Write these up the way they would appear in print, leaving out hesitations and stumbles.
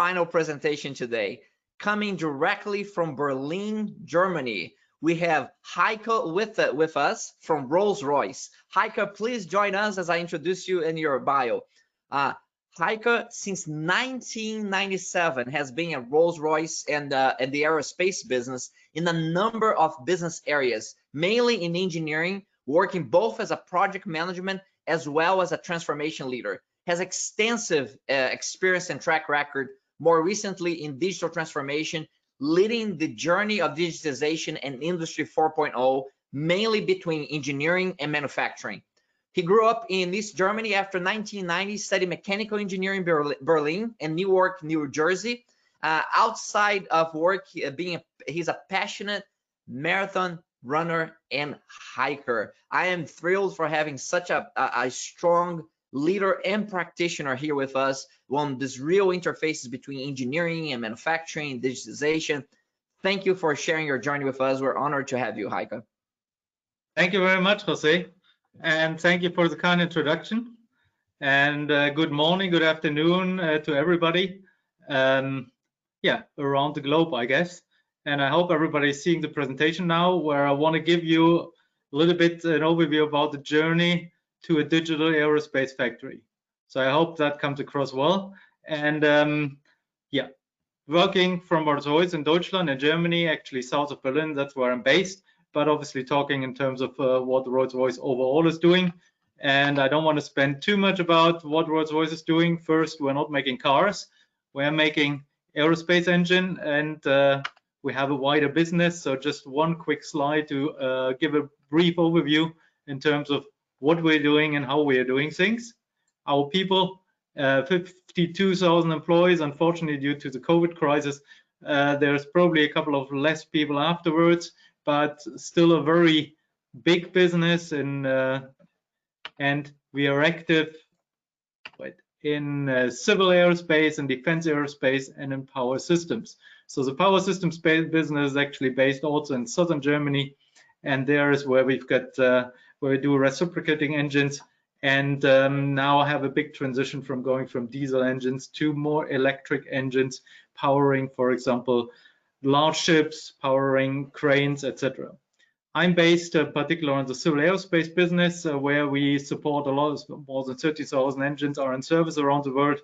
final presentation today. Coming directly from Berlin, Germany, we have Heiko Witte with us from Rolls-Royce. Heiko, please join us as I introduce you in your bio. Heiko, since 1997, has been at Rolls-Royce and the aerospace business in a number of business areas, mainly in engineering, working both as a project management as well as a transformation leader. Has extensive experience and track record, more recently in digital transformation, leading the journey of digitization and Industry 4.0, mainly between engineering and manufacturing. He grew up in East Germany after 1990, studied mechanical engineering in Berlin and Newark, New Jersey. Outside of work, he's a passionate marathon runner and hiker. I am thrilled for having such a strong leader and practitioner here with us on this real interfaces between engineering and manufacturing and digitization. Thank you for sharing your journey with us. We're honored to have you, Heiko. Thank you very much, Jose. And thank you for the kind introduction. And good morning, good afternoon to everybody. Yeah, around the globe, I guess. And I hope everybody's seeing the presentation now, where I want to give you a little bit an overview about the journey to a digital aerospace factory. So I hope that comes across well. And yeah, working from Rolls-Royce in Deutschland and Germany, actually south of Berlin, that's where I'm based, but obviously talking in terms of what Rolls-Royce overall is doing. And I don't want to spend too much about what Rolls-Royce is doing. First, we're not making cars, we're making aerospace engine, and we have a wider business. So just one quick slide to give a brief overview in terms of what we're doing and how we are doing things. Our people, 52,000 employees. Unfortunately, due to the COVID crisis, there's probably a couple of less people afterwards, but still a very big business. And we are active in civil aerospace and defense aerospace and in power systems. So the power systems business is actually based also in southern Germany, and there is where we've got where we do reciprocating engines, and now have a big transition from going from diesel engines to more electric engines, powering, for example, large ships, powering cranes, etc. I'm based particularly on the civil aerospace business, where we support a lot of more than 30,000 engines are in service around the world,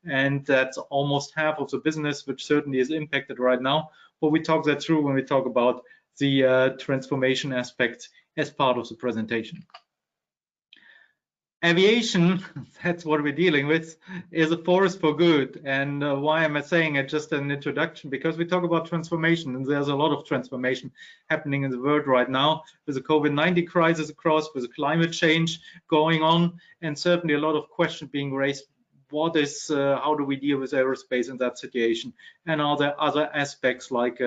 and that's almost half of the business, which certainly is impacted right now. But we talk that through when we talk about the transformation aspects as part of the presentation. Aviation, that's what we're dealing with, is a force for good. And why am I saying it? Just an introduction, because we talk about transformation, and there's a lot of transformation happening in the world right now, with the COVID-19 crisis across, with the climate change going on, and certainly a lot of questions being raised. What is, how do we deal with aerospace in that situation? And are there other aspects like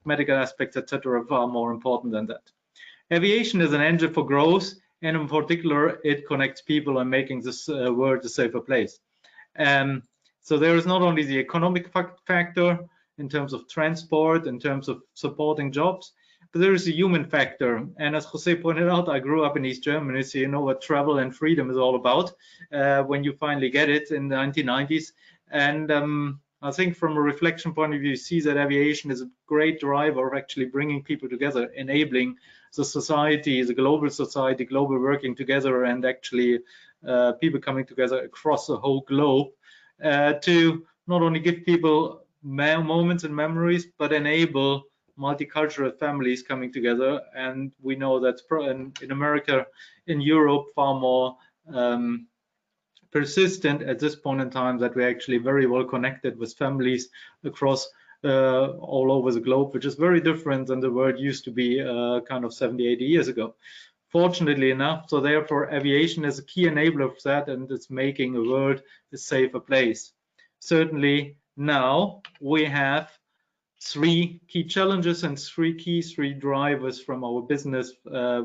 medical aspects, etc., far more important than that? Aviation is an engine for growth, and in particular, it connects people and making this world a safer place. So there is not only the economic factor in terms of transport, in terms of supporting jobs, but there is a human factor. And as Jose pointed out, I grew up in East Germany, so you know what travel and freedom is all about when you finally get it in the 1990s. And I think from a reflection point of view, you see that aviation is a great driver of actually bringing people together, enabling the society, the global society, global working together, and actually people coming together across the whole globe to not only give people moments and memories, but enable multicultural families coming together. And we know that's in America, in Europe, far more persistent at this point in time, that we're actually very well connected with families across all over the globe, which is very different than the world used to be kind of 70, 80 years ago. Fortunately enough, so therefore aviation is a key enabler of that, and it's making the world a safer place. Certainly now we have three key challenges and three drivers from our business,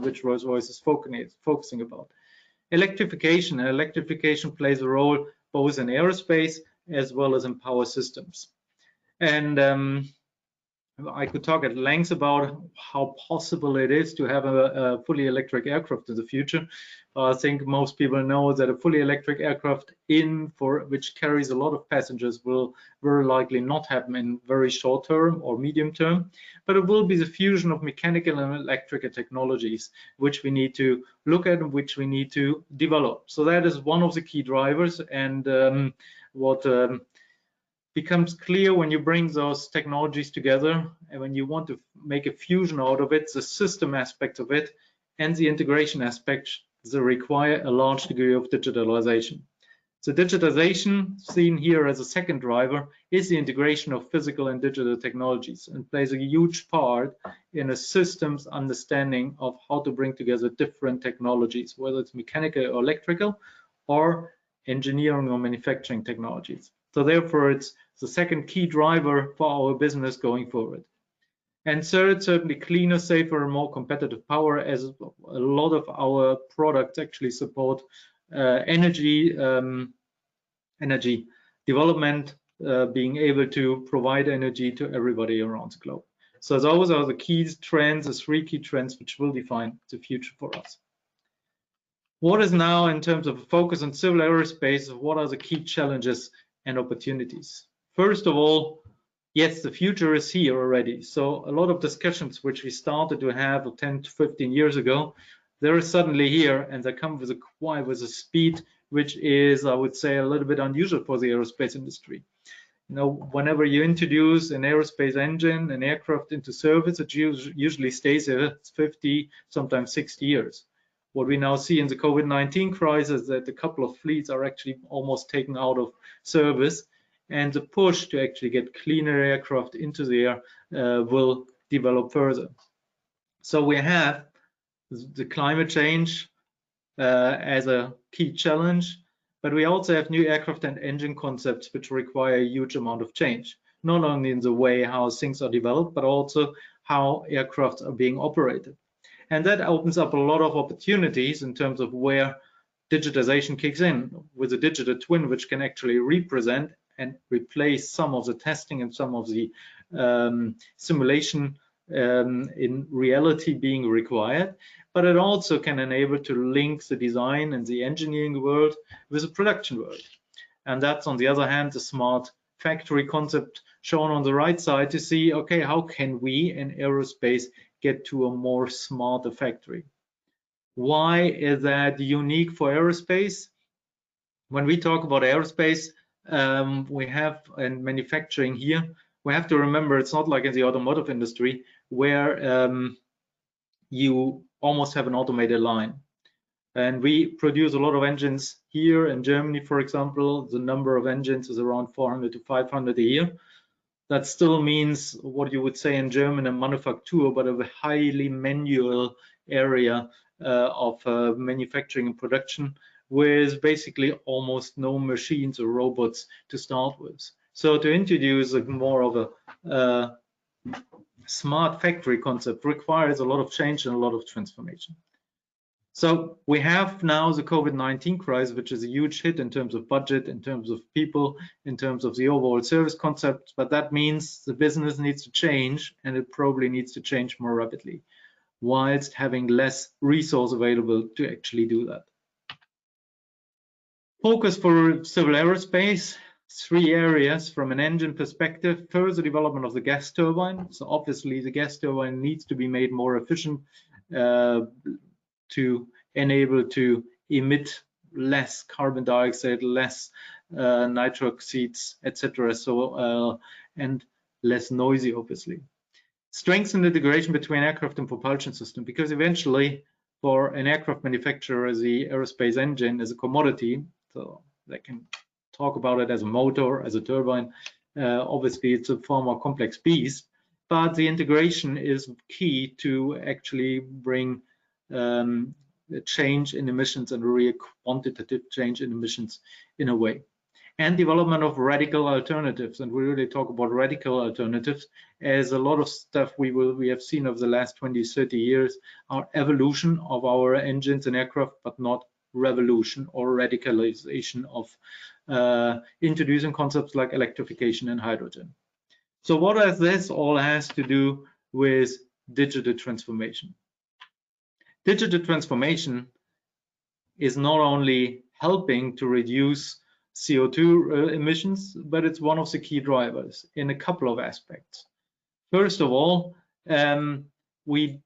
which Rolls-Royce is focusing about. Electrification. Electrification plays a role both in aerospace as well as in power systems. And I could talk at length about how possible it is to have a fully electric aircraft in the future. I think most people know that a fully electric aircraft which carries a lot of passengers will very likely not happen in very short term or medium term, but it will be the fusion of mechanical and electrical technologies which we need to look at and which we need to develop. So that is one of the key drivers, and what becomes clear when you bring those technologies together and when you want to make a fusion out of it, the system aspect of it and the integration aspects that require a large degree of digitalization. So digitization, seen here as a second driver, is the integration of physical and digital technologies and plays a huge part in a system's understanding of how to bring together different technologies, whether it's mechanical or electrical or engineering or manufacturing technologies. So therefore, it's the second key driver for our business going forward. And third, certainly cleaner, safer, and more competitive power, as a lot of our products actually support energy development, being able to provide energy to everybody around the globe. So those are the key trends, the three key trends which will define the future for us. What is now, in terms of a focus on civil aerospace, what are the key challenges and opportunities? First of all, yes, the future is here already. So a lot of discussions which we started to have 10 to 15 years ago, they're suddenly here, and they come with a speed which is, I would say, a little bit unusual for the aerospace industry. You know, whenever you introduce an aerospace engine, an aircraft into service, it usually stays there 50, sometimes 60 years. What we now see in the COVID-19 crisis is that a couple of fleets are actually almost taken out of service, and the push to actually get cleaner aircraft into the air will develop further. So we have the climate change as a key challenge, but we also have new aircraft and engine concepts which require a huge amount of change, not only in the way how things are developed, but also how aircraft are being operated. And that opens up a lot of opportunities in terms of where digitization kicks in with a digital twin, which can actually represent and replace some of the testing and some of the simulation in reality being required. But it also can enable to link the design and the engineering world with the production world. And that's, on the other hand, the smart factory concept shown on the right side to see, okay, how can we in aerospace get to a more smarter factory? Why is that unique for aerospace? When we talk about aerospace, we have in manufacturing here, we have to remember it's not like in the automotive industry where you almost have an automated line. And we produce a lot of engines here in Germany, for example. The number of engines is around 400 to 500 a year. That still means what you would say in German a manufacture, but a highly manual area of manufacturing and production, with basically almost no machines or robots to start with. So to introduce more of a smart factory concept requires a lot of change and a lot of transformation. So we have now the COVID-19 crisis, which is a huge hit in terms of budget, in terms of people, in terms of the overall service concept, but that means the business needs to change, and it probably needs to change more rapidly, whilst having less resource available to actually do that. Focus for civil aerospace, 3 areas from an engine perspective. Further development of the gas turbine. So obviously the gas turbine needs to be made more efficient to enable to emit less carbon dioxide, less nitric oxides, etc. So and less noisy, obviously. Strengthen the integration between aircraft and propulsion system, because eventually for an aircraft manufacturer, the aerospace engine is a commodity, so they can talk about it as a motor, as a turbine. Obviously it's a far more complex beast, but the integration is key to actually bring a change in emissions and really a quantitative change in emissions in a way. And development of radical alternatives, and we really talk about radical alternatives as a lot of stuff we have seen over the last 20-30 years are evolution of our engines and aircraft, but not revolution or radicalization of introducing concepts like electrification and hydrogen. So what does this all has to do with digital transformation? Digital transformation is not only helping to reduce CO2 emissions, but it's one of the key drivers in a couple of aspects. First of all, we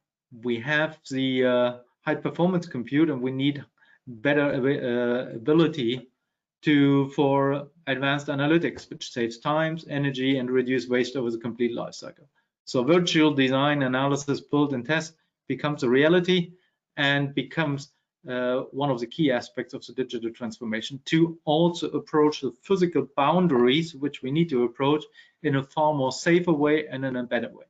have the high performance compute, and we need better ability for advanced analytics, which saves time, energy, and reduce waste over the complete life cycle. So virtual design, analysis, build, and test becomes a reality and becomes one of the key aspects of the digital transformation, to also approach the physical boundaries which we need to approach in a far more safer way and in a better way.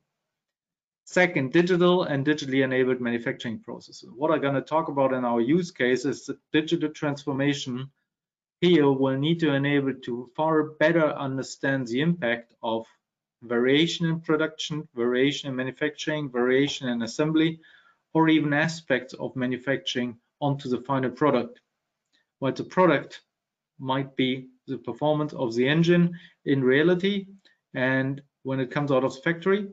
Second, digital and digitally enabled manufacturing processes. What I'm going to talk about in our use case is the digital transformation here will need to enable to far better understand the impact of variation in production, variation in manufacturing, variation in assembly, or even aspects of manufacturing onto the final product. What the product might be the performance of the engine in reality and when it comes out of the factory,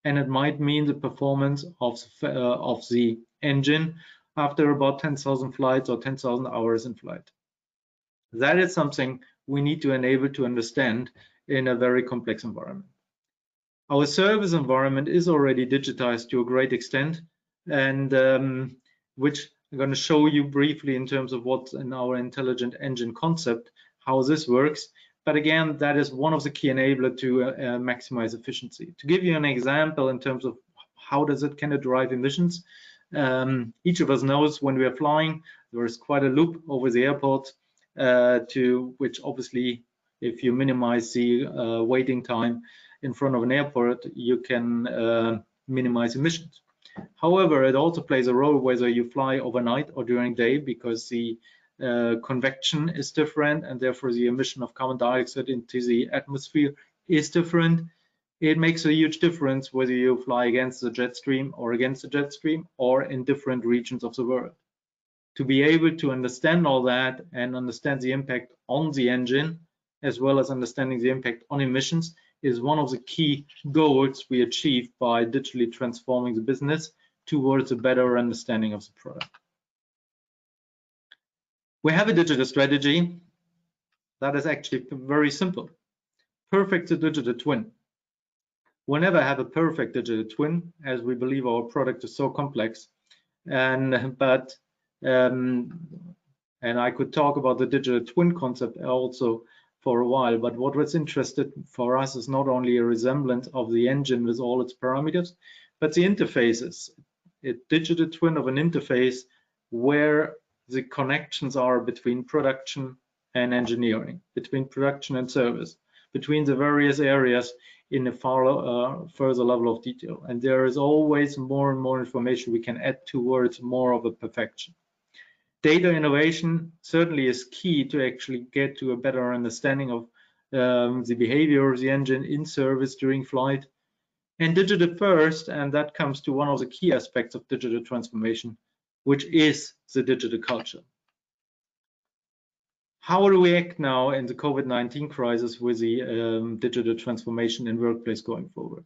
and it might mean the performance of the engine after about 10,000 flights or 10,000 hours in flight. That is something we need to enable to understand in a very complex environment. Our service environment is already digitized to a great extent, and which I'm going to show you briefly in terms of what's in our intelligent engine concept, how this works. But again, that is one of the key enablers to maximize efficiency. To give you an example in terms of how can it drive emissions, each of us knows when we are flying, there is quite a loop over the airport, to which obviously, if you minimize the waiting time in front of an airport, you can minimize emissions. However, it also plays a role whether you fly overnight or during day, because the convection is different, and therefore the emission of carbon dioxide into the atmosphere is different. It makes a huge difference whether you fly against the jet stream or against the jet stream or in different regions of the world. To be able to understand all that and understand the impact on the engine, as well as understanding the impact on emissions, is one of the key goals we achieve by digitally transforming the business towards a better understanding of the product. We have a digital strategy that is actually very simple. Perfect digital twin. We'll never have a perfect digital twin, as we believe our product is so complex. And I could talk about the digital twin concept also for a while, but what was interested for us is not only a resemblance of the engine with all its parameters, but the interfaces. A digital twin of an interface where the connections are between production and engineering, between production and service, between the various areas in a far further level of detail. And there is always more and more information we can add towards more of a perfection. Data innovation certainly is key to actually get to a better understanding of the behavior of the engine in service during flight. And digital first, and that comes to one of the key aspects of digital transformation, which is the digital culture. How do we act now in the COVID-19 crisis with the digital transformation in workplace going forward?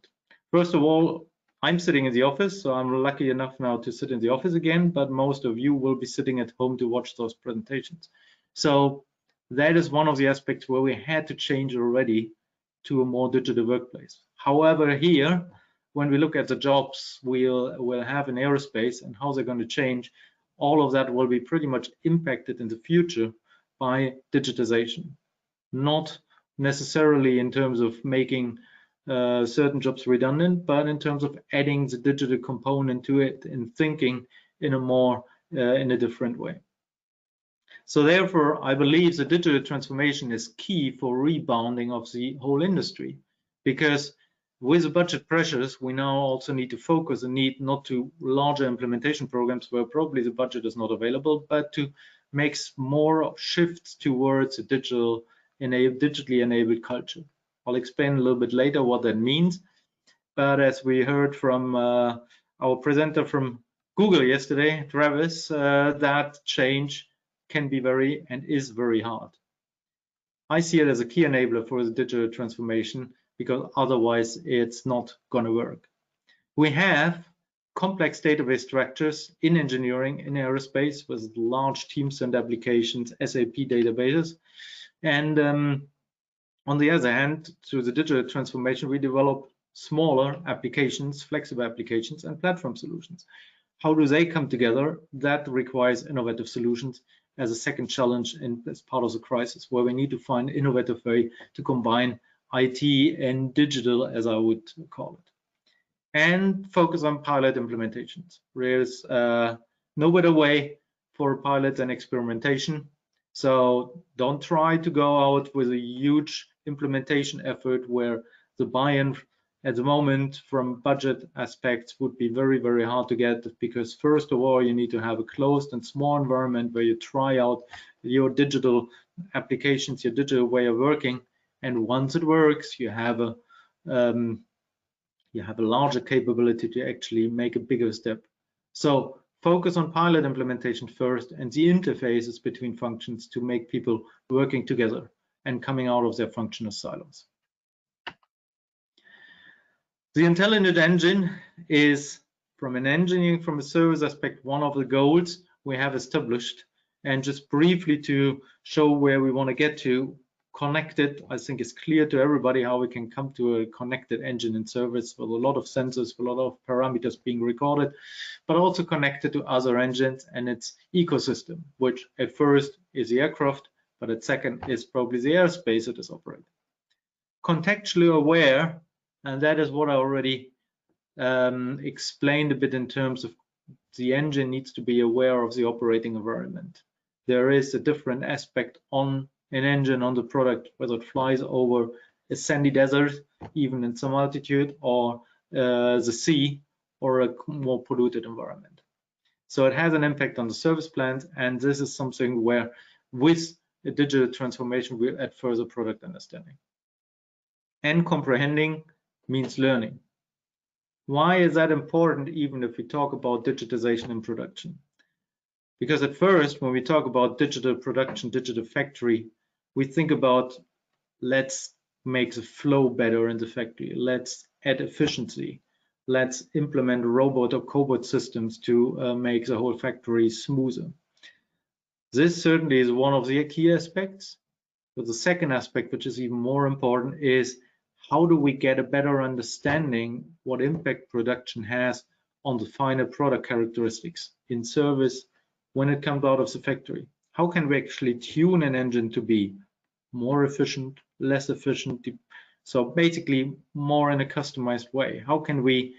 First of all, I'm sitting in the office, so I'm lucky enough now to sit in the office again, but most of you will be sitting at home to watch those presentations. So that is one of the aspects where we had to change already to a more digital workplace. However, here, when we look at the jobs we'll have in aerospace and how they're going to change, all of that will be pretty much impacted in the future by digitization. Not necessarily in terms of making certain jobs redundant, but in terms of adding the digital component to it and thinking in a different way. So therefore, I believe the digital transformation is key for rebounding of the whole industry, because with the budget pressures, we now also need to focus and need not to larger implementation programs where probably the budget is not available, but to make more shifts towards a digitally enabled culture. I'll explain a little bit later what that means, but as we heard from our presenter from Google yesterday, Travis, that change can be is very hard. I see it as a key enabler for the digital transformation, because otherwise it's not going to work. We have complex database structures in engineering, in aerospace, with large teams and applications, SAP databases. And on the other hand, through the digital transformation, we develop smaller applications, flexible applications, and platform solutions. How do they come together? That requires innovative solutions as a second challenge and as part of the crisis, where we need to find innovative way to combine IT and digital, as I would call it, and focus on pilot implementations. There's no better way for pilot than experimentation. So don't try to go out with a huge implementation effort where the buy-in at the moment from budget aspects would be very, very hard to get, because first of all, you need to have a closed and small environment where you try out your digital applications, your digital way of working. And once it works, you have a larger capability to actually make a bigger step. So focus on pilot implementation first and the interfaces between functions to make people working together and coming out of their functional silos. The intelligent engine is, from an engineering, from a service aspect, one of the goals we have established. And just briefly to show where we want to get to, connected, I think it's clear to everybody how we can come to a connected engine and service with a lot of sensors, with a lot of parameters being recorded, but also connected to other engines and its ecosystem, which at first is the aircraft, but at second is probably the airspace it is operating. Contextually aware, and that is what I already explained a bit in terms of the engine needs to be aware of the operating environment. There is a different aspect on an engine on the product, whether it flies over a sandy desert, even in some altitude, or the sea, or a more polluted environment. So it has an impact on the service plans, and this is something where with a digital transformation we'll add further product understanding. And comprehending means learning. Why is that important, even if we talk about digitization in production? Because at first, when we talk about digital production, digital factory, we think about, let's make the flow better in the factory, let's add efficiency, let's implement robot or cobot systems to make the whole factory smoother. This certainly is one of the key aspects, but the second aspect, which is even more important, is how do we get a better understanding what impact production has on the final product characteristics in service when it comes out of the factory? How can we actually tune an engine to be more efficient, less efficient? So basically more in a customized way. How can we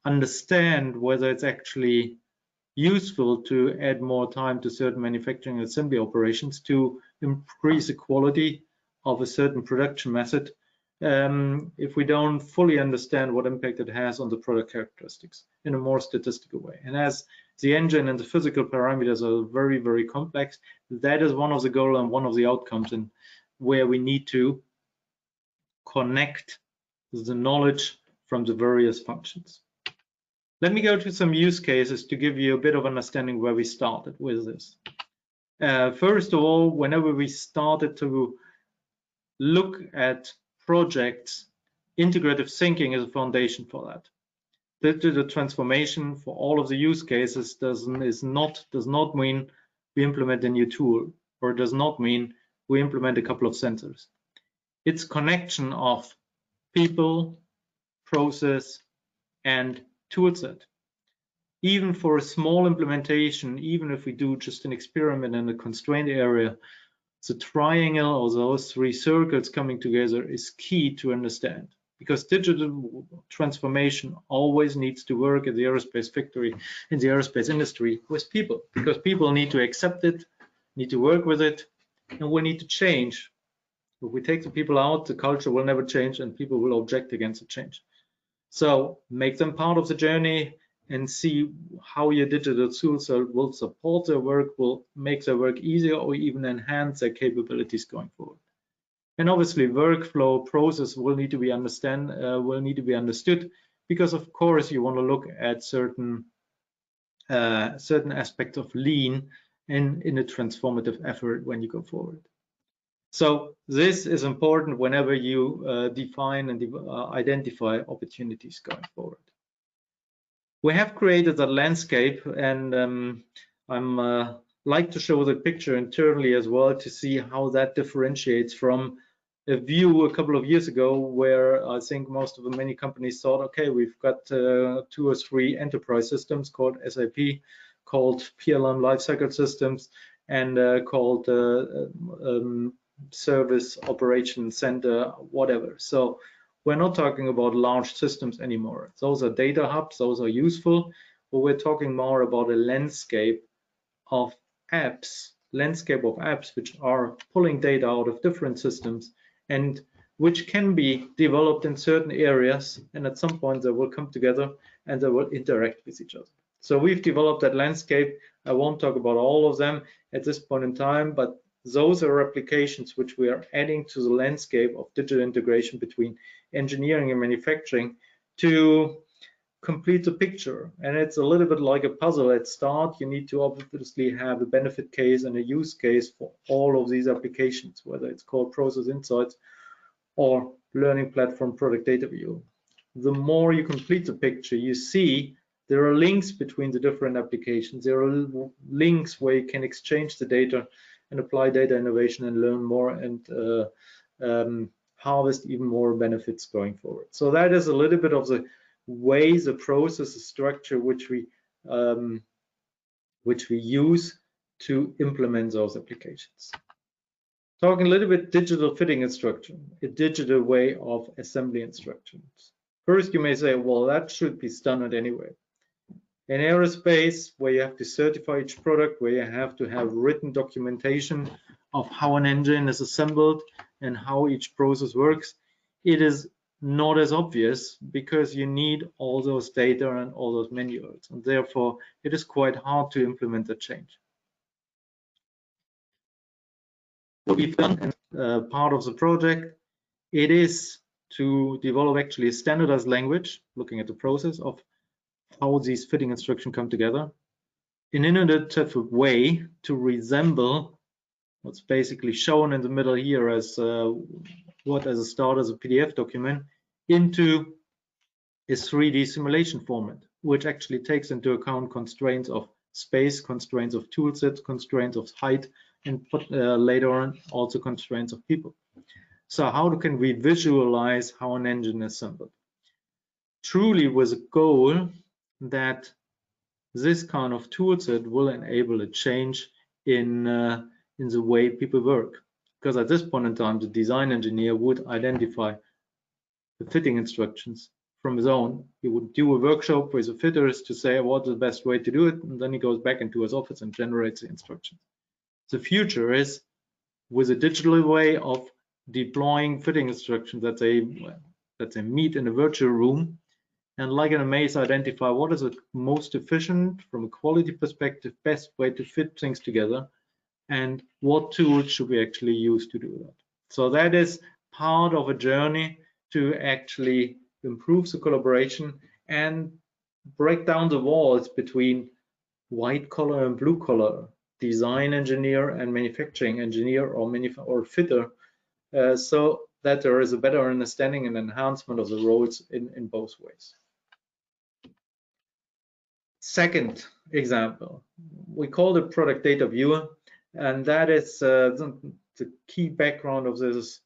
understand whether it's actually useful to add more time to certain manufacturing and assembly operations to increase the quality of a certain production method if we don't fully understand what impact it has on the product characteristics in a more statistical way? And as the engine and the physical parameters are very, very complex, that is one of the goals and one of the outcomes, and where we need to connect the knowledge from the various functions. Let me go to some use cases to give you a bit of understanding where we started with this. First of all, whenever we started to look at projects, integrative thinking is a foundation for that. Digital transformation for all of the use cases does not mean we implement a new tool, or does not mean we implement a couple of sensors. It's connection of people, process, and tool set. Even for a small implementation, even if we do just an experiment in a constrained area, the triangle or those three circles coming together is key to understand, because digital transformation always needs to work in the aerospace factory, in the aerospace industry, with people, because people need to accept it, need to work with it, and we need to change. If we take the people out, the culture will never change and people will object against the change. So make them part of the journey and see how your digital tools will support their work, will make their work easier, or even enhance their capabilities going forward. And obviously workflow process will need to be understood, because of course you want to look at certain aspects of lean in a transformative effort when you go forward. So this is important whenever you define and identify opportunities going forward. We have created a landscape, and I'm like to show the picture internally as well to see how that differentiates from a view a couple of years ago, where I think most of the many companies thought, okay, we've got 2 or 3 enterprise systems called SAP, called PLM Lifecycle Systems, and called Service Operation Center, whatever. So we're not talking about large systems anymore. Those are data hubs, those are useful, but we're talking more about a landscape of apps which are pulling data out of different systems and which can be developed in certain areas, and at some point they will come together and they will interact with each other. So we've developed that landscape. I won't talk about all of them at this point in time, but those are applications which we are adding to the landscape of digital integration between engineering and manufacturing to complete the picture. And it's a little bit like a puzzle. At start, you need to obviously have a benefit case and a use case for all of these applications, whether it's called Proqis Insights or Learning Platform Product Data View. The more you complete the picture, you see there are links between the different applications. There are links where you can exchange the data and apply data innovation and learn more and harvest even more benefits going forward. So that is a little bit of the way, the process, the structure which we use to implement those applications. Talking a little bit digital fitting instruction, a digital way of assembly instructions. First, you may say, well, that should be standard anyway. In aerospace, where you have to certify each product, where you have to have written documentation of how an engine is assembled and how each process works, it is not as obvious because you need all those data and all those manuals, and therefore it is quite hard to implement the change. What we've done as part of the project, it is to develop actually a standardized language, looking at the process of how these fitting instructions come together, in an innovative way to resemble what's basically shown in the middle here as what as a start as a PDF document into a 3D simulation format, which actually takes into account constraints of space, constraints of tool sets, constraints of height, and later on also constraints of people. So how can we visualize how an engine is assembled? Truly with a goal that this kind of tool set will enable a change in the way people work. Because at this point in time, the design engineer would identify the fitting instructions from his own. He would do a workshop with the fitters to say what's the best way to do it, and then he goes back into his office and generates the instructions. The future is with a digital way of deploying fitting instructions that they meet in a virtual room, and like in a maze, identify what is the most efficient from a quality perspective, best way to fit things together, and what tools should we actually use to do that. So that is part of a journey to actually improve the collaboration and break down the walls between white collar and blue collar, design engineer and manufacturing engineer or fitter, so that there is a better understanding and enhancement of the roles in both ways. Second example, we call it product data viewer, and that is the key background of this.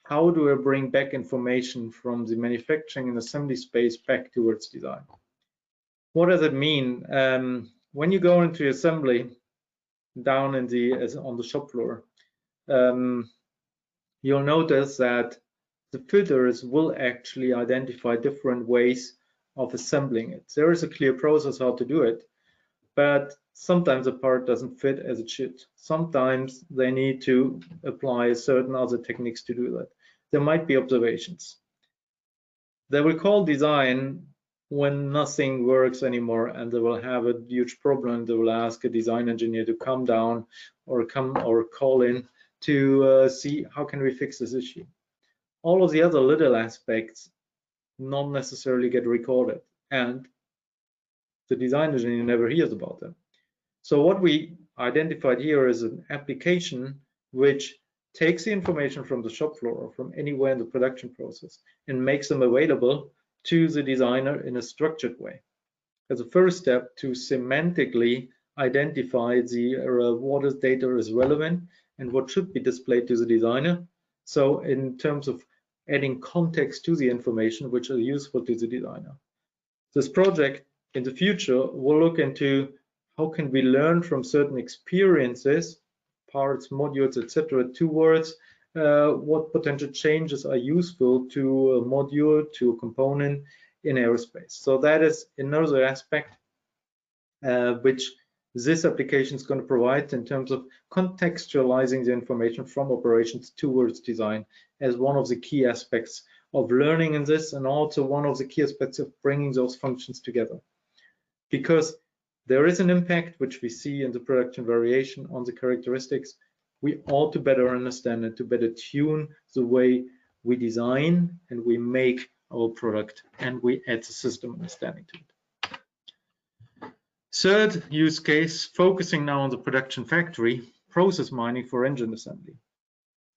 How do I bring back information from the manufacturing and assembly space back towards design? What does it mean? When you go into assembly down on the shop floor, you'll notice that the fitters will actually identify different ways of assembling it. There is a clear process how to do it, but sometimes a part doesn't fit as it should. Sometimes they need to apply certain other techniques to do that. There might be observations. They will call design when nothing works anymore and they will have a huge problem. They will ask a design engineer to come down or call in to see how can we fix this issue. All of the other little aspects not necessarily get recorded, and the design engineer never hears about them. So what we identified here is an application which takes the information from the shop floor or from anywhere in the production process and makes them available to the designer in a structured way. As a first step to semantically identify what data is relevant and what should be displayed to the designer. So in terms of adding context to the information which are useful to the designer. This project in the future will look into how can we learn from certain experiences, parts, modules, etc., towards what potential changes are useful to a module, to a component in aerospace. So that is another aspect which this application is going to provide in terms of contextualizing the information from operations towards design as one of the key aspects of learning in this, and also one of the key aspects of bringing those functions together. Because there is an impact which we see in the production variation on the characteristics, we ought to better understand and to better tune the way we design and we make our product, and we add the system understanding to it. Third use case, focusing now on the production factory, process mining for engine assembly.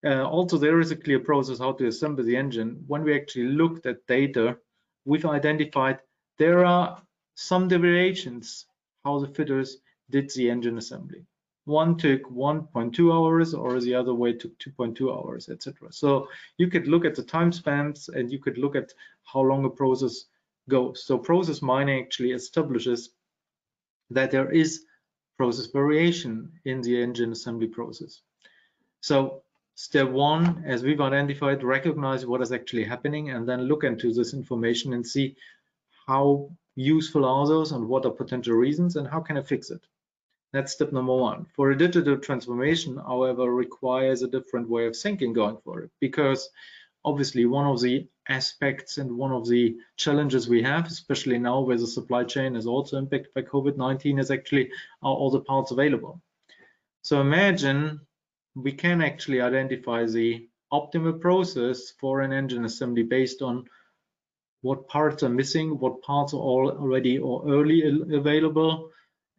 Also, there is a clear process how to assemble the engine. When we actually looked at data, we've identified there are some deviations how the fitters did the engine assembly. One took 1.2 hours, or the other way took 2.2 hours, etc. So you could look at the time spans and you could look at how long a process goes. So process mining actually establishes that there is process variation in the engine assembly process. So step one, as we've identified, recognize what is actually happening and then look into this information and see how useful are those and what are potential reasons and how can I fix it. That's step number one. For a digital transformation, however, requires a different way of thinking going forward, because obviously one of the aspects and one of the challenges we have, especially now where the supply chain is also impacted by COVID-19, is actually are all the parts available. So imagine we can actually identify the optimal process for an engine assembly based on what parts are missing, what parts are already or early available,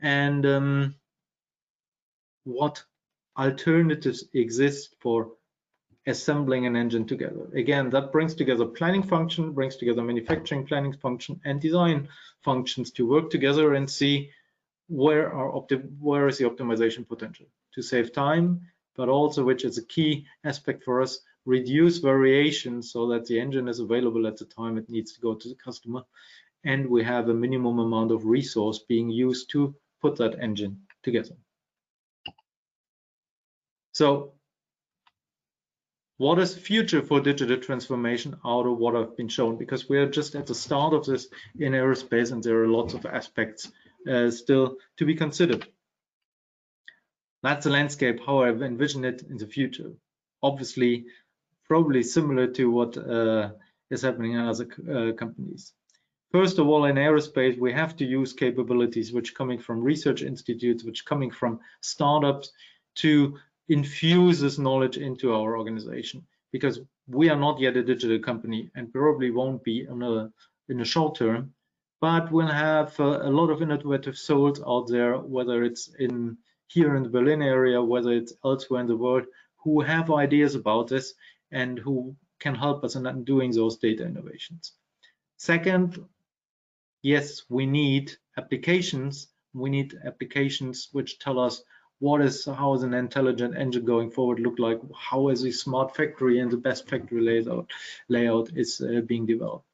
and what alternatives exist for assembling an engine together. Again, that brings together planning function, brings together manufacturing planning function and design functions to work together and see where is the optimization potential to save time, but also, which is a key aspect for us, reduce variation so that the engine is available at the time it needs to go to the customer, and we have a minimum amount of resource being used to put that engine together. So what is the future for digital transformation out of what I've been shown? Because we are just at the start of this in aerospace, and there are lots of aspects still to be considered. That's the landscape, how I envision it in the future. Obviously, probably similar to what is happening in other companies. First of all, in aerospace, we have to use capabilities which coming from research institutes, which coming from startups, to infuse this knowledge into our organization, because we are not yet a digital company and probably won't be in a short term, but we'll have a lot of innovative souls out there, whether it's here in the Berlin area, whether it's elsewhere in the world, who have ideas about this and who can help us in doing those data innovations. Second, yes, we need applications. We need applications which tell us how is an intelligent engine going forward look like, how is a smart factory and the best factory layout is being developed.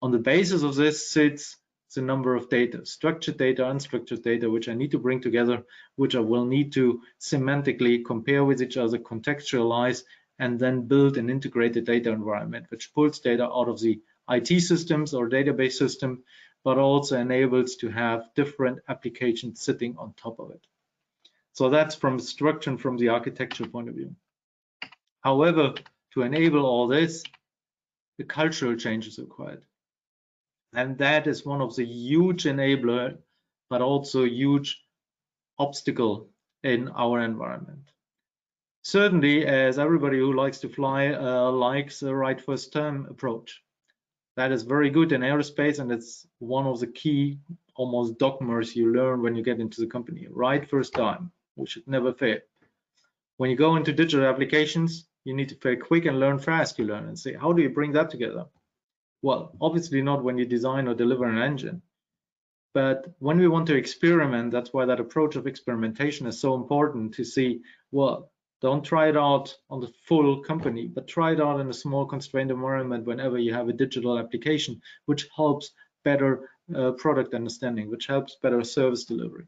On the basis of this sits the number of data, structured data, unstructured data, which I need to bring together, which I will need to semantically compare with each other, contextualize, and then build an integrated data environment, which pulls data out of the IT systems or database system, but also enables to have different applications sitting on top of it. So that's from structure and from the architectural point of view. However, to enable all this, the cultural change is required. And that is one of the huge enabler, but also huge obstacle in our environment. Certainly, as everybody who likes to fly likes the right first time approach. That is very good in aerospace, and it's one of the key almost dogmas you learn when you get into the company. Right first time, we should never fail. When you go into digital applications, you need to be quick and learn fast. You learn and say, how do you bring that together? Well, obviously not when you design or deliver an engine. But when we want to experiment, that's why that approach of experimentation is so important, to see, well, don't try it out on the full company, but try it out in a small constrained environment whenever you have a digital application, which helps better product understanding, which helps better service delivery.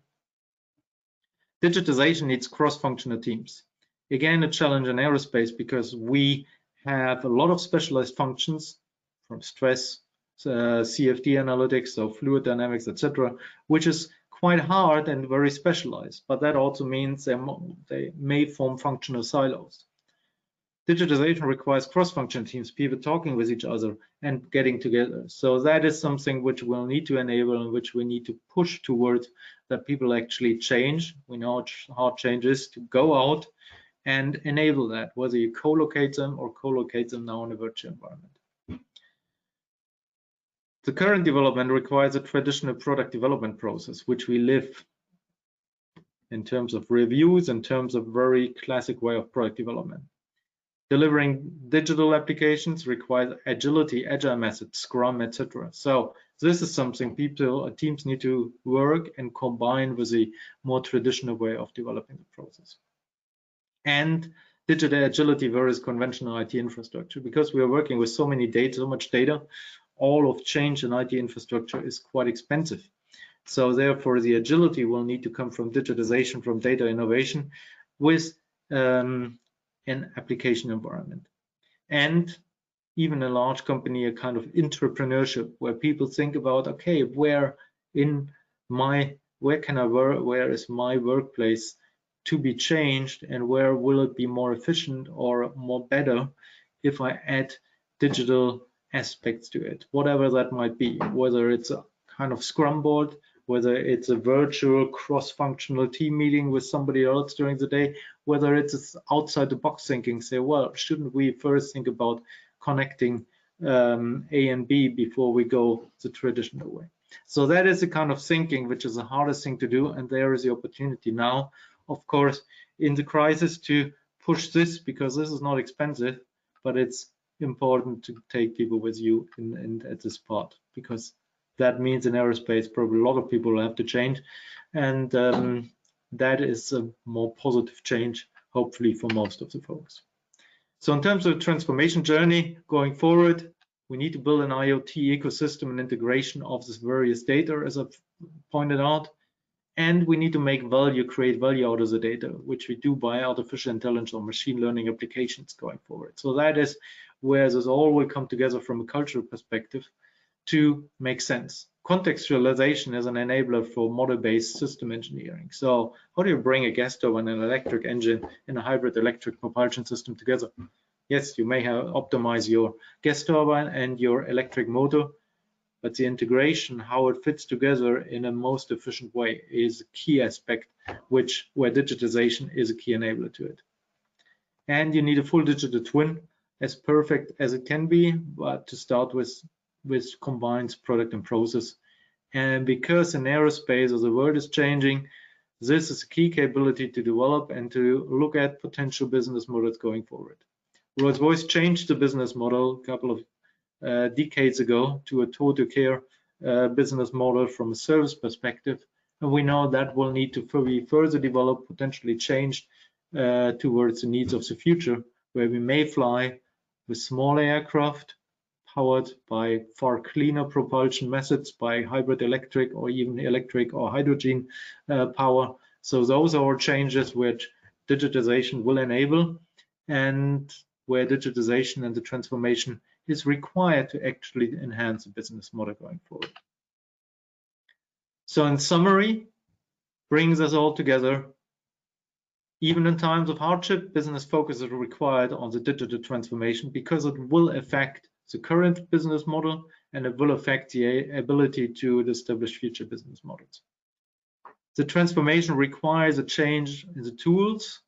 Digitization needs cross-functional teams. Again, a challenge in aerospace because we have a lot of specialized functions from stress, CFD analytics, so fluid dynamics, etc., which is quite hard and very specialized, but that also means they may form functional silos. Digitization requires cross-functional teams, people talking with each other and getting together. So that is something which we'll need to enable and which we need to push towards, that people actually change. We know how hard change is, to go out and enable that, whether you co-locate them or co-locate them now in a virtual environment. The current development requires a traditional product development process, which we live in terms of reviews, in terms of very classic way of product development. Delivering digital applications requires agility, agile methods, Scrum, etc. So this is something teams need to work and combine with a more traditional way of developing the process. And digital agility versus conventional IT infrastructure, because we are working with so much data, all of change in IT infrastructure is quite expensive. So therefore, the agility will need to come from digitization, from data innovation, with an application environment. And even a large company, a kind of entrepreneurship, where people think about, okay, where can I work, where is my workplace to be changed, and where will it be more efficient or more better if I add digital aspects to it, whatever that might be, whether it's a kind of Scrum board, whether it's a virtual cross-functional team meeting with somebody else during the day, whether it's outside the box thinking, say, well, shouldn't we first think about connecting A and B before we go the traditional way? So that is the kind of thinking which is the hardest thing to do, and there is the opportunity now, of course, in the crisis, to push this, because this is not expensive, but it's important to take people with you at this part, because that means in aerospace probably a lot of people will have to change, and that is a more positive change, hopefully, for most of the folks. So in terms of transformation journey going forward, we need to build an IoT ecosystem and integration of this various data, as I've pointed out, and we need to make value, create value out of the data, which we do by artificial intelligence or machine learning applications going forward. So that is where this all will come together from a cultural perspective to make sense. Contextualization is an enabler for model-based system engineering. So how do you bring a gas turbine and an electric engine in a hybrid electric propulsion system together? Yes, you may optimize your gas turbine and your electric motor, but the integration, how it fits together in a most efficient way, is a key aspect, where digitization is a key enabler to it. And you need a full digital twin, as perfect as it can be, but to start with combines product and process. And because in aerospace, as the world is changing, this is a key capability to develop and to look at potential business models going forward. Rolls-Royce changed the business model a couple of decades ago to a total care business model from a service perspective, and we know that will need to be further developed, potentially changed towards the needs of the future, where we may fly with small aircraft powered by far cleaner propulsion methods, by hybrid electric or even electric or hydrogen power. So those are changes which digitization will enable, and where digitization and the transformation is required to actually enhance the business model going forward. So in summary, brings us all together. Even in times of hardship, business focus is required on the digital transformation, because it will affect the current business model and it will affect the ability to establish future business models. The transformation requires a change in the tools,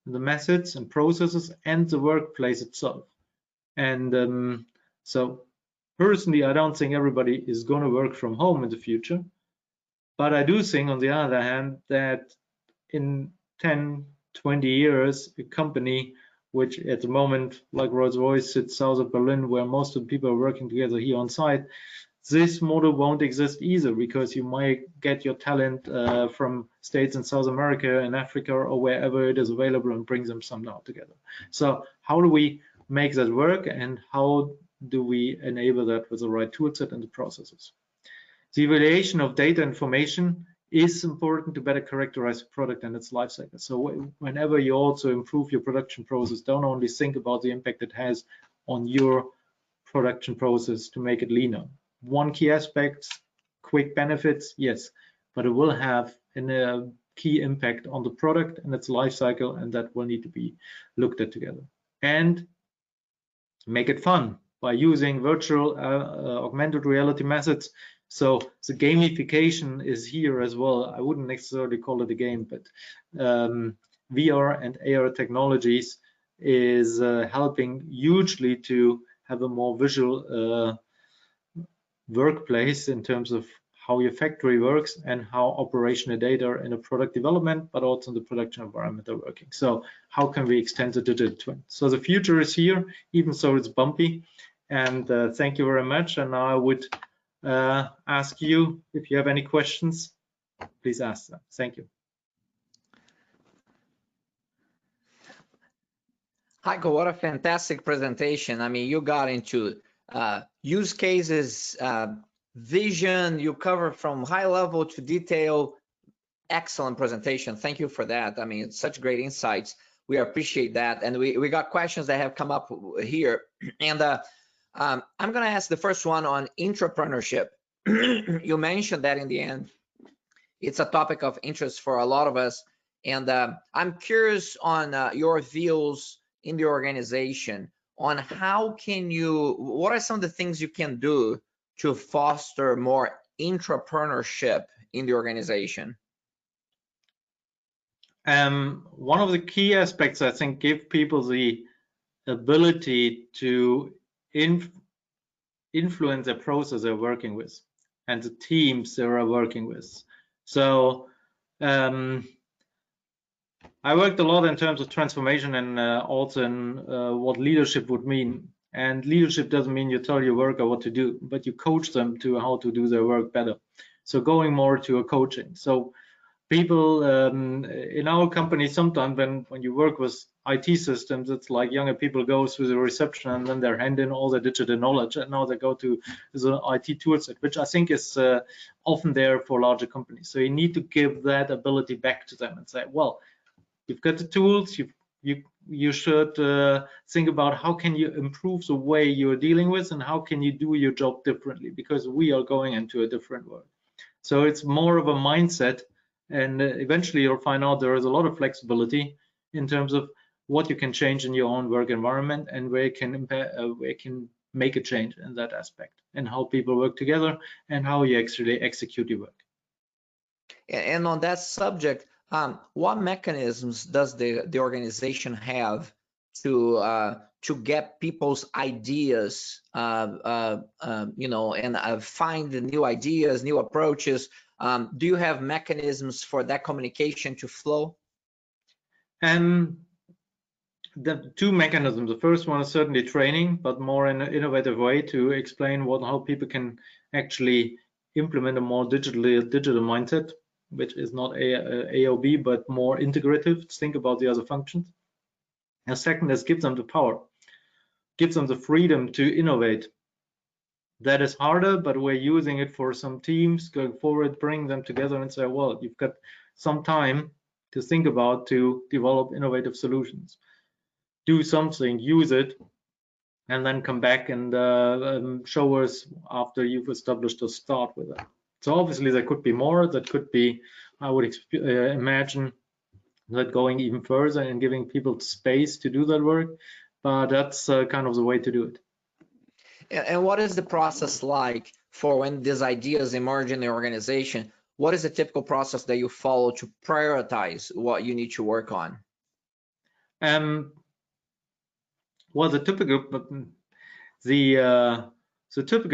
in the methods and processes, and the workplace itself. And so personally, I don't think everybody is going to work from home in the future, but I do think, on the other hand, that in 10, 20 years a company which at the moment, like Rolls-Royce, sits south of Berlin, where most of the people are working together here on site. This model won't exist either, because you might get your talent from states in South America and Africa or wherever it is available and bring them somehow together. So how do we make that work, and how do we enable that with the right toolset and the processes? The evaluation of data information is important to better characterize the product and its life cycle. So whenever you also improve your production process, don't only think about the impact it has on your production process to make it leaner. One key aspect, quick benefits, yes, but it will have a key impact on the product and its life cycle, and that will need to be looked at together. And make it fun by using virtual augmented reality methods. So the gamification is here as well. I wouldn't necessarily call it a game, but VR and AR technologies is helping hugely to have a more visual workplace in terms of how your factory works and how operational data in a product development, but also in the production environment are working. So how can we extend the digital twin? So the future is here, even so it's bumpy. And thank you very much. And now I would ask you, if you have any questions, please ask them. Thank you. Heiko, what a fantastic presentation. I mean, you got into use cases, vision, you cover from high level to detail. Excellent presentation. Thank you for that. I mean, it's such great insights. We appreciate that. And we got questions that have come up here. And I'm going to ask the first one on entrepreneurship. You mentioned that in the end, it's a topic of interest for a lot of us. And I'm curious on your views in the organization on how can you, what are some of the things you can do to foster more entrepreneurship in the organization? One of the key aspects, I think, give people the ability to influence the process they're working with and the teams they are working with. So I worked a lot in terms of transformation and also in what leadership would mean. And leadership doesn't mean you tell your worker what to do, but you coach them to how to do their work better. So going more to a coaching. So people in our company, sometimes when you work with IT systems, it's like younger people go through the reception and then they're handing all their digital knowledge, and now they go to the IT toolset, which I think is often there for larger companies. So you need to give that ability back to them and say, well, you've got the tools, you should think about how can you improve the way you're dealing with, and how can you do your job differently, because we are going into a different world. So it's more of a mindset, and eventually you'll find out there is a lot of flexibility in terms of what you can change in your own work environment and where you can make a change in that aspect, and how people work together and how you actually execute your work. And on that subject, what mechanisms does the organization have to get people's ideas, you know, and find the new ideas, new approaches? Do you have mechanisms for that communication to flow? The two mechanisms. The first one is certainly training, but more in an innovative way to explain how people can actually implement a more digital mindset, which is not A or B, but more integrative. Think about the other functions. And second is give them the power, give them the freedom to innovate. That is harder, but we're using it for some teams going forward, bring them together and say, well, you've got some time to think about to develop innovative solutions. Do something, use it, and then come back and show us after you've established a start with it. So obviously there could be more, that could be, I would imagine that going even further and giving people space to do that work, but that's kind of the way to do it. And what is the process like for when these ideas emerge in the organization? What is the typical process that you follow to prioritize what you need to work on? Well, the typical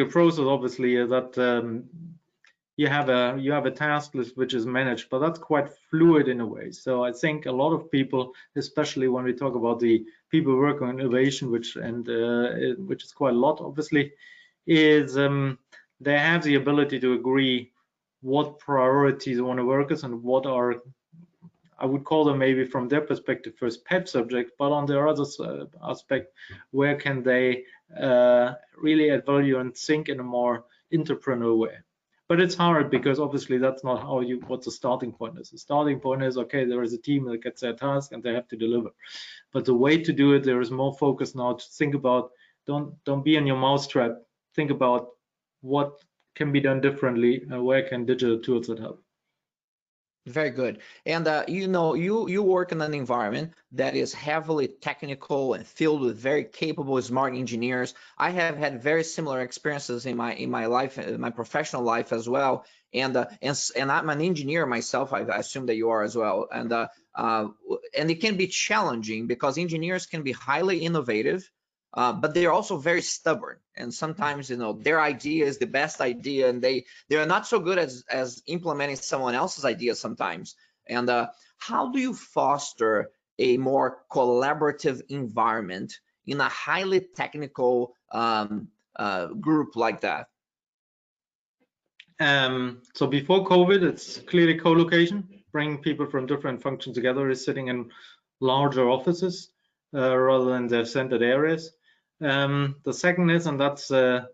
process obviously is that you have a task list which is managed, but that's quite fluid in a way. So I think a lot of people, especially when we talk about the people working on innovation, which is quite a lot, obviously, is they have the ability to agree what priorities they want to work with and what are, I would call them maybe from their perspective first pet subject, but on their other aspect, where can they really add value and think in a more entrepreneurial way. But it's hard because obviously that's not how what the starting point is. The starting point is, okay, there is a team that gets their task and they have to deliver. But the way to do it, there is more focus now to think about, don't be in your mousetrap. Think about what can be done differently and where can digital tools that help. Very good. And you know, you work in an environment that is heavily technical and filled with very capable, smart engineers. I have had very similar experiences in my life, in my professional life as well. And I'm an engineer myself. I assume that you are as well. And it can be challenging because engineers can be highly innovative, but they're also very stubborn. And sometimes, you know, their idea is the best idea, and they are not so good as implementing someone else's idea sometimes. And how do you foster a more collaborative environment in a highly technical group like that? So before COVID, it's clearly co-location, bringing people from different functions together, is sitting in larger offices rather than their centered areas. The second is, and that's the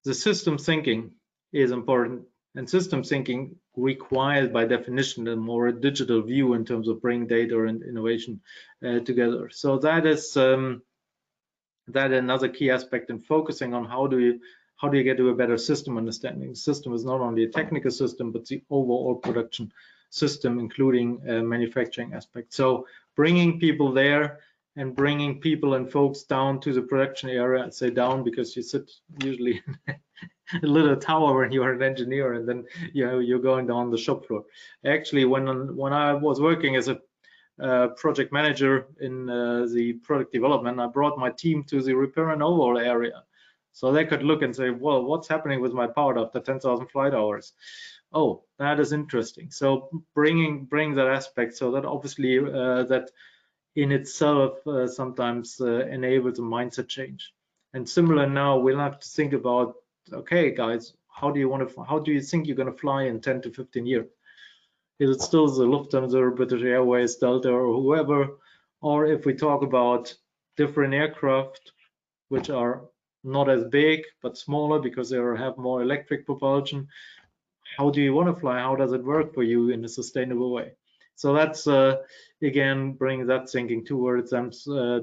system thinking is important, and system thinking requires by definition a more digital view in terms of bringing data and innovation together. So that is that another key aspect in focusing on how do you get to a better system understanding. System is not only a technical system, but the overall production system, including manufacturing aspects. So bringing people there and bringing people and folks down to the production area. I say down because you sit usually in a little tower when you're an engineer, and then you're going down the shop floor. Actually, when I was working as a project manager in the product development, I brought my team to the repair and overhaul area, so they could look and say, well, what's happening with my part after 10,000 flight hours? Oh, that is interesting. So bring that aspect, so that obviously that in itself sometimes enables a mindset change. And similar now, we'll have to think about, okay, guys, how do you think you're going to fly in 10 to 15 years? Is it still the Lufthansa, British Airways, Delta, or whoever? Or if we talk about different aircraft, which are not as big but smaller because they have more electric propulsion, how do you want to fly? How does it work for you in a sustainable way? So that's again, bring that thinking towards them,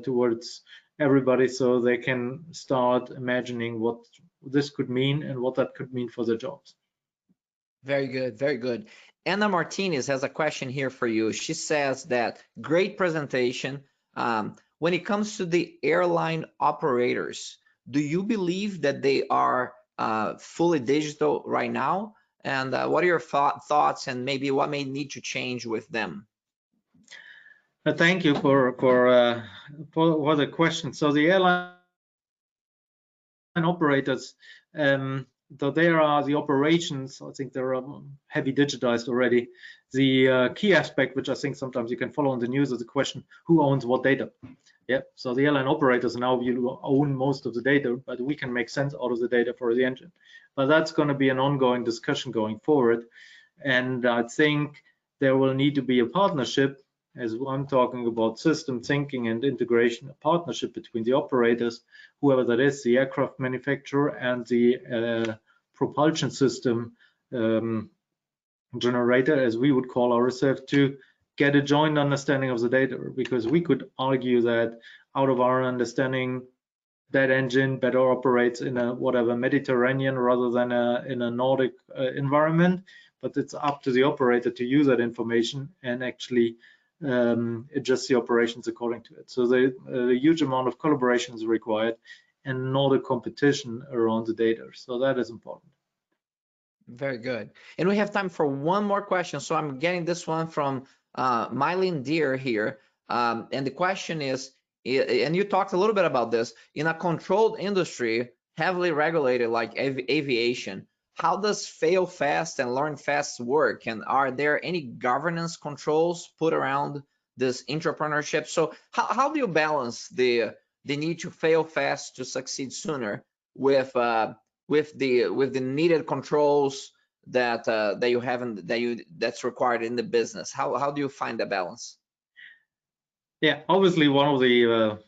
towards everybody, so they can start imagining what this could mean and what that could mean for their jobs. Very good, very good. Anna Martinez has a question here for you. She says that great presentation. When it comes to the airline operators, do you believe that they are fully digital right now? And what are your thoughts, and maybe what may need to change with them? Thank you for the question. So the airline operators, though there are the operations, I think they're heavy digitized already. The key aspect, which I think sometimes you can follow in the news, is the question, who owns what data? Yeah, so the airline operators now own most of the data, but we can make sense out of the data for the engine. But that's going to be an ongoing discussion going forward. And I think there will need to be a partnership, as I'm talking about system thinking and integration, a partnership between the operators, whoever that is, the aircraft manufacturer and the propulsion system generator, as we would call ourselves, to get a joint understanding of the data, because we could argue that out of our understanding, that engine better operates in a whatever Mediterranean rather than in a Nordic environment, but it's up to the operator to use that information and actually adjust the operations according to it. So a huge amount of collaboration is required and not a competition around the data. So that is important. Very good. And we have time for one more question. So I'm getting this one from Mylene Deer here. And the question is, and you talked a little bit about this, in a controlled industry, heavily regulated like aviation, how does fail fast and learn fast work? And are there any governance controls put around this entrepreneurship? So how do you balance the need to fail fast to succeed sooner with the needed controls that that you haven't that's required in the business? How do you find the balance? Yeah, obviously one of the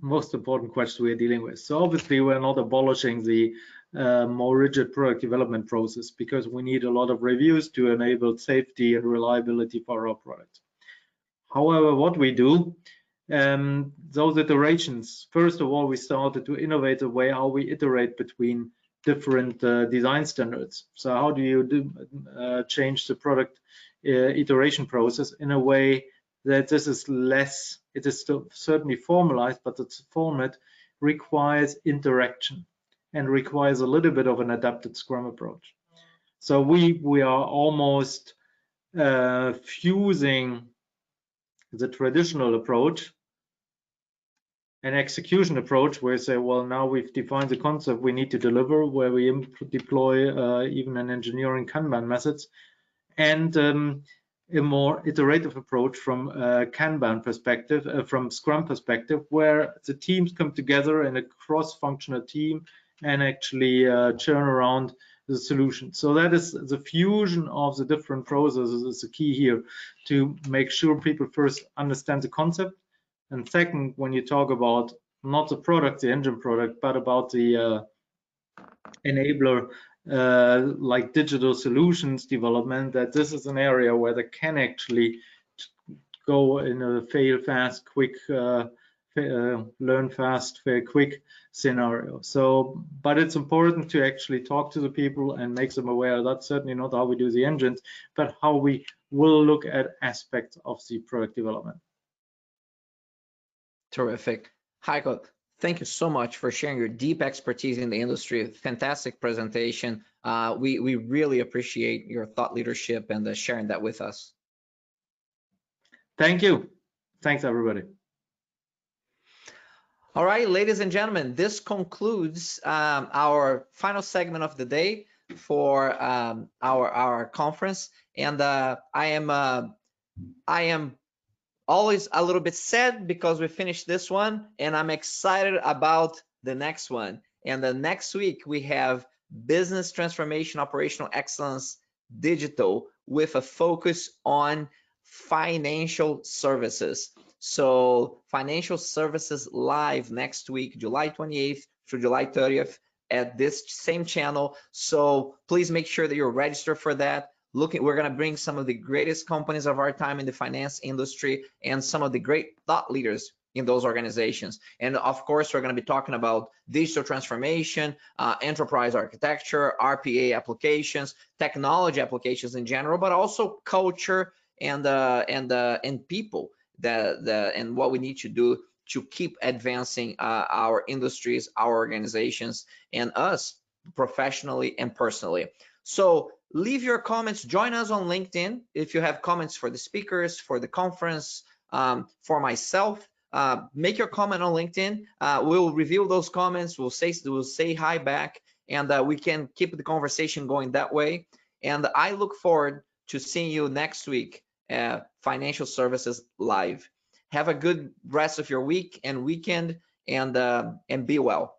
most important questions we're dealing with. So obviously we're not abolishing the more rigid product development process, because we need a lot of reviews to enable safety and reliability for our products. However, what we do, those iterations, first of all, we started to innovate the way how we iterate between different design standards. So how do you change the product iteration process in a way that this is less, it is still certainly formalized, but its format requires interaction and requires a little bit of an adapted Scrum approach. So we are almost fusing the traditional approach and execution approach, where we say, well, now we've defined the concept we need to deliver, where we deploy even an engineering Kanban methods, and a more iterative approach from Kanban perspective, from Scrum perspective, where the teams come together in a cross-functional team and actually churn around the solution. So that is the fusion of the different processes is the key here, to make sure people first understand the concept, and second, when you talk about not the product, the engine product, but about the enabler like digital solutions development, that this is an area where they can actually go in a fail fast, quick, learn fast, fail quick scenario. So, but it's important to actually talk to the people and make them aware that's certainly not how we do the engines, but how we will look at aspects of the product development. Terrific. Heiko, thank you so much for sharing your deep expertise in the industry. Fantastic presentation. We really appreciate your thought leadership and sharing that with us. Thank you. Thanks, everybody. All right, ladies and gentlemen, this concludes our final segment of the day for our conference. And I am always a little bit sad because we finished this one, and I'm excited about the next one. And the next week we have Business Transformation Operational Excellence Digital, with a focus on financial services. So financial services live next week, July 28th through July 30th at this same channel. So please make sure that you're registered for that. We're going to bring some of the greatest companies of our time in the finance industry and some of the great thought leaders in those organizations. And of course, we're going to be talking about digital transformation, enterprise architecture, RPA applications, technology applications in general, but also culture and people and what we need to do to keep advancing our industries, our organizations, and us professionally and personally. So leave your comments. Join us on LinkedIn if you have comments for the speakers, for the conference, for myself. Make your comment on LinkedIn. We'll review those comments. We'll say hi back, and we can keep the conversation going that way. And I look forward to seeing you next week at Financial Services Live. Have a good rest of your week and weekend, and be well.